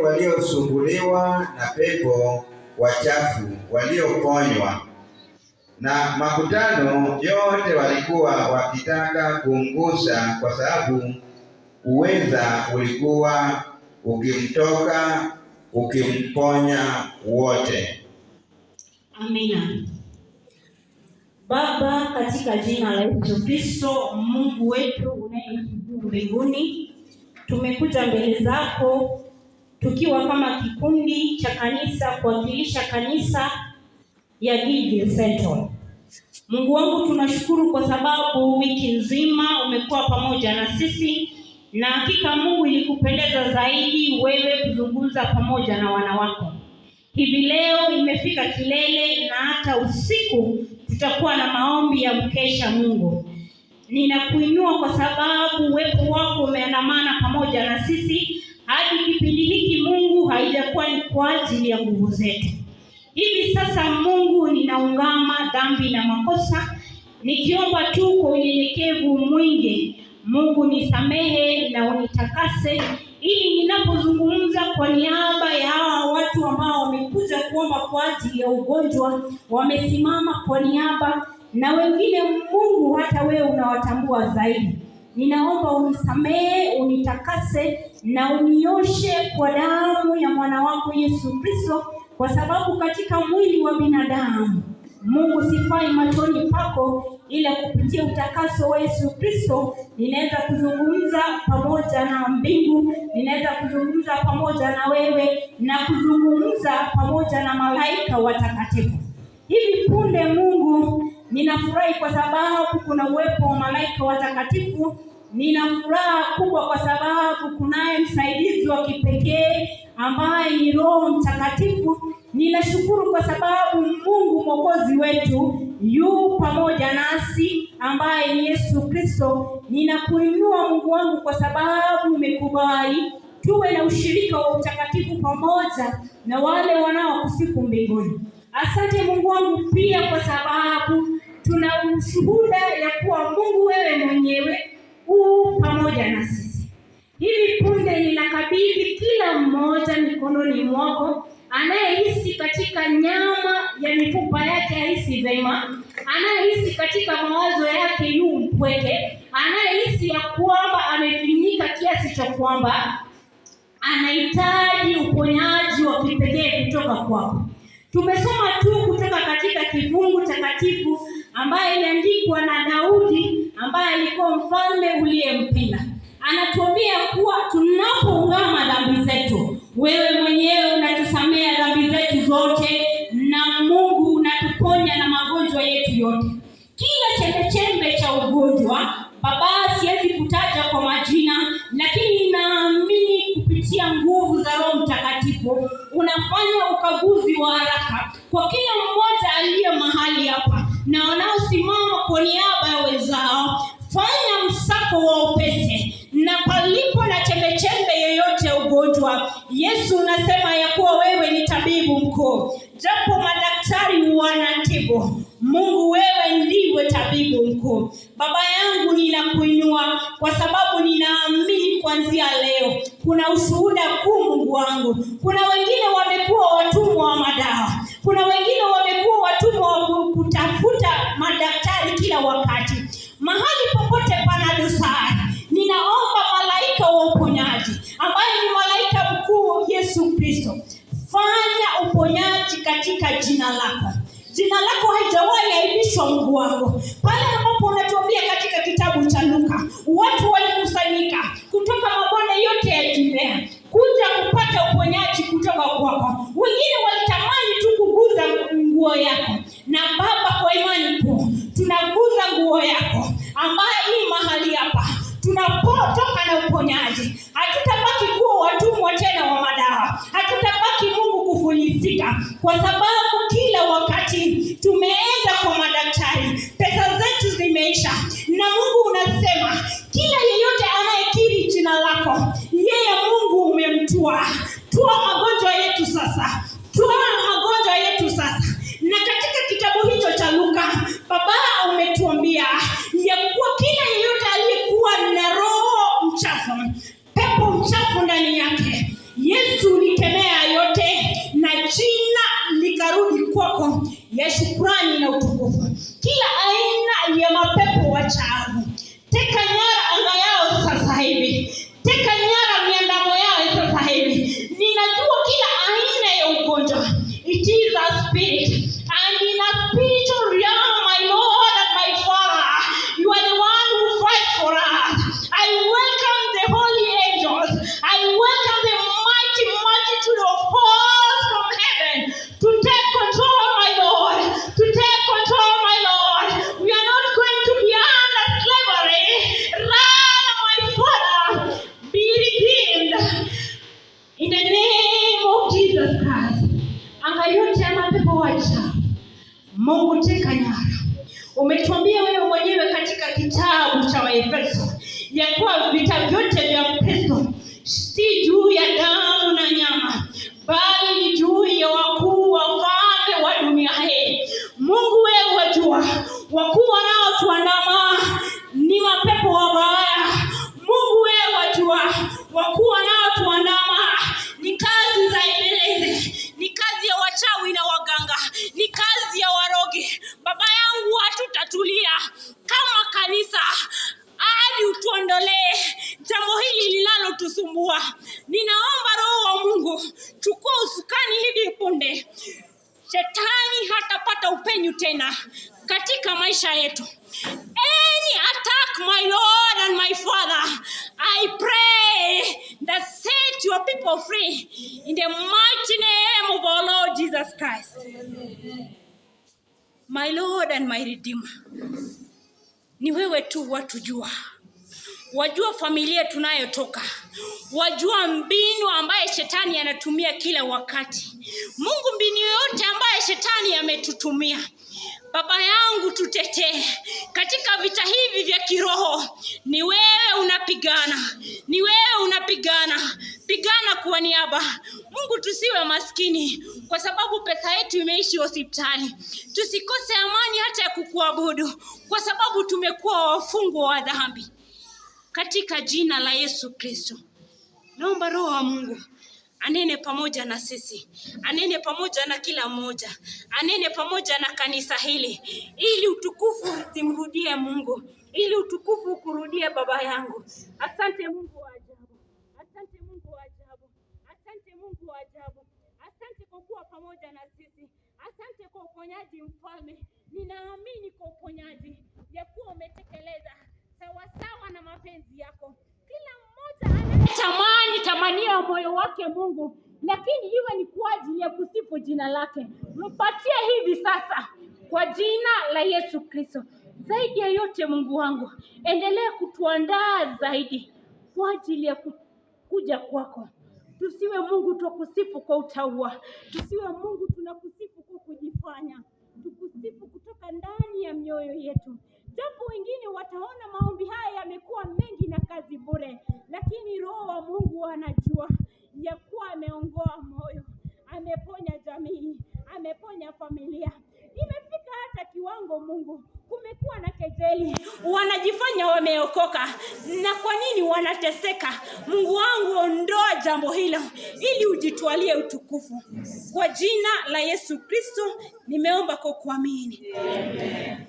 waliosumbuliwa na pepo wachafu walioponywa. Na makutano yote walikuwa wakitaka kumgusa, kwa sababu uweza ulikuwa ukimtoka ukimponya wote. Amina. Baba, katika jina la Yesu Kristo, Mungu wetu unayeishi mbinguni, tumekuja mbele zako tukiwa kama kikundi cha kanisa kuwakilisha kanisa ya Gilgil Central. Mungu wangu, tunashukuru kwa sababu wiki nzima umekuwa pamoja na sisi, na hakika Mungu ilikupendeza zaidi wewe kuzungumza pamoja na wana wako. Hivi leo imefika kilele, na hata usiku tutakuwa na maombi ya mkesha. Mungu, ninakuinua kwa sababu uwepo wako umeandamana pamoja na sisi hadi kipindi hiki. Mungu, haijakuwa ni kwa ajili ya nguvu zetu. Hivi sasa Mungu, ninaungama dhambi na makosa, nikiomba tu kwa unyenyekevu mwingi. Mungu, nisamehe na unitakase, ili ninapozungumza kwa niaba ya hawa watu ambao wamekuja kuomba kwa ajili ya ugonjwa, wamesimama kwa niaba na wengine, Mungu hata wewe unawatambua zaidi, ninaomba unisamehe, unitakase na unioshe kwa damu ya mwana wako Yesu Kristo, kwa sababu katika mwili wa binadamu Mungu sifai machoni pako, ila kupitia utakaso wa Yesu Kristo ninaweza kuzungumza pamoja na mbingu, ninaweza kuzungumza pamoja na wewe, na kuzungumza pamoja na malaika watakatifu. Hivi punde Mungu, ninafurahi kwa sababu kuna uwepo wa malaika watakatifu. Nina furaha kubwa kwa sababu kunaye msaidizi wa kipekee ambaye ni Roho Mtakatifu. Ninashukuru kwa sababu Mungu Mwokozi wetu yu pamoja nasi, ambaye ni Yesu Kristo. Ninakuinua Mungu wangu kwa sababu umekubali tuwe na ushirika wa utakatifu pamoja na wale wanaokusifu mbinguni. Asante Mungu wangu pia kwa sababu tuna ushuhuda ya kuwa Mungu wewe mwenyewe pamoja na sisi. Hivi punde ninakabidhi kila mmoja mikononi mwako, anayehisi katika nyama ya mifupa yake hahisi vema, anayehisi katika mawazo yake yu mpweke, anayehisi ya kwamba amefinyika kiasi cha kwamba anahitaji uponyaji wa kipekee kutoka kwako. Tumesoma tu kutoka katika kifungu takatifu ambaye iliandikwa na Daudi, ambaye alikuwa mfalme uliyempenda. Anatuambia kuwa tunapoungama dhambi zetu, wewe mwenyewe unatusamea dhambi zetu zote, na Mungu unatuponya na magonjwa yetu yote. Kila chembe cha ugonjwa, Baba, siwezi kutaja kwa majina, lakini ninaamini kupitia nguvu za Roho Mtakatifu unafanya ukaguzi wa haraka kwa kila mmoja aliye mahali hapa na wanaosimama kwa niaba ya wenzao. Fanya msako wa upesi, na palipo na chembe yoyote ya ugonjwa, Yesu unasema ya kuwa wewe ni tabibu mkuu. Japo madaktari wanatibu, Mungu wewe ndiwe tabibu mkuu. Baba yangu, ninakuinua kwa sababu ninaamini kuanzia leo kuna ushuhuda kuu. Mungu wangu, kuna wengine wamekuwa watumwa wa madawa, kuna wengine wamekuwa watumwa wa kutafuta madaktari kila wakati. Mahali popote pana dosari, ninaomba malaika wa uponyaji ambaye ni malaika mkuu Yesu Kristo, fanya uponyaji katika jina lako. Jina lako haijawahi aibishwa Mungu wangu. Pale ambapo unatuambia katika kitabu cha Luka, watu walikusanyika kutoka mabonde yote ya Judea kuja kupata uponyaji kutoka kwako. Wengine walitamani tu kuguza nguo yako, na Baba, kwa imani kuu tunaguza nguo yako ambaye hii mahali hapa tunapotoka na uponyaji. Hatutabaki kuwa watumwa tena wa madawa, hatutabaki Mungu kufulisika, kwa sababu kila wakati tumeenda kwa madaktari, pesa zetu zimeisha. Na Mungu unasema kila yeyote anayekiri jina lako, yeye Mungu umemtua. Tua magonjwa yetu sasa, tua magonjwa yetu sasa. Na katika kitabu hicho cha Luka, Baba, umetuambia ya kuwa kila yeyote aliyekuwa na roho mchafu, pepo mchafu ndani yake, Yesu kutemea yote na jina likarudi kwako ya shukrani na utukufu. Kila aina ya mapepo wachafu, teka nyara anga yao sasa hivi. Teka nyara miandamo yao sasa hivi. Ninajua kila aina ya ugonjwa. It is a spirit. And in a spiritual realm, my Lord and my Father, you are the one who fights for us. I welcome the holy angels. I welcome the mighty multitude of hosts from heaven to take control, my Lord. To take control, my Lord. We are not going to be under slavery. Rather, my Father, be redeemed in the name of Jesus Christ. Angayote mapepo wacha. Mungu teka nyara. Umetuambia wewe mwenyewe katika kitabu cha Waefeso ya kuwa vita vyote vya Kristo si juu ya damu na nyama, bali ni juu ya wakuu wafalme wa dunia hii. Mungu wewe wajua, wakuu wanaotuandama ni mapepo wabaya. Mungu wewe wajua, wakuu wanaotuandama ni kazi za ibilisi, ni kazi ya wachawi na waganga, ni kazi ya warogi. Baba yangu, hatutatulia kama kanisa hadi utuondolee jambo hili linalotusumbua. Ninaomba Roho wa Mungu, chukua usukani hivi punde. Shetani hatapata upenyu tena katika maisha yetu. Any attack, my Lord and my Father, I pray that set your people free in the mighty name of our Lord Jesus Christ. My Lord and my Redeemer, ni wewe tu watujua. Wajua familia tunayotoka. Wajua mbinu ambaye shetani anatumia kila wakati. Mungu, mbinu yote ambaye shetani ametutumia. Baba yangu, tutetee katika vita hivi vya kiroho. Ni wewe unapigana. Ni wewe unapigana. Pigana kwa niaba. Mungu, tusiwe maskini kwa sababu pesa yetu imeishi hospitali. Tusikose amani hata ya kukuabudu kwa sababu tumekuwa wafungwa wa dhambi. Katika jina la Yesu Kristo, naomba Roho wa Mungu anene pamoja na sisi, anene pamoja na kila mmoja, anene pamoja na kanisa hili, ili utukufu usimrudie Mungu, ili utukufu kurudie Baba yangu. Asante Mungu wa ajabu, asante Mungu wa ajabu, asante Mungu wa ajabu, asante kwa kuwa pamoja na sisi, asante kwa uponyaji Mfalme. Ninaamini kwa uponyaji ya kuwa umetekeleza sawasawa na mapenzi yako. Kila mmoja anatamani tamanio ya moyo wake Mungu, lakini iwe ni kwa ajili ya kusifu jina lake. Mpatie hivi sasa kwa jina la Yesu Kristo. Zaidi ya yote Mungu wangu, endelea kutuandaa zaidi kwa ajili ya kuja kwako. Tusiwe Mungu tukusifu kwa utaua. Tusiwe Mungu tunakusifu kwa kujifanya. Tukusifu kutoka ndani ya mioyo yetu. Japo wengine wataona maombi haya yamekuwa mengi na kazi bure, lakini Roho wa Mungu anajua ya kuwa ameongoa moyo, ameponya jamii, ameponya familia. Imefika hata kiwango Mungu, kumekuwa na kejeli, wanajifanya wameokoka. Na kwa nini wanateseka? Mungu wangu, ondoa jambo hilo ili ujitwalie utukufu. Kwa jina la Yesu Kristo nimeomba kwa kuamini. Amen.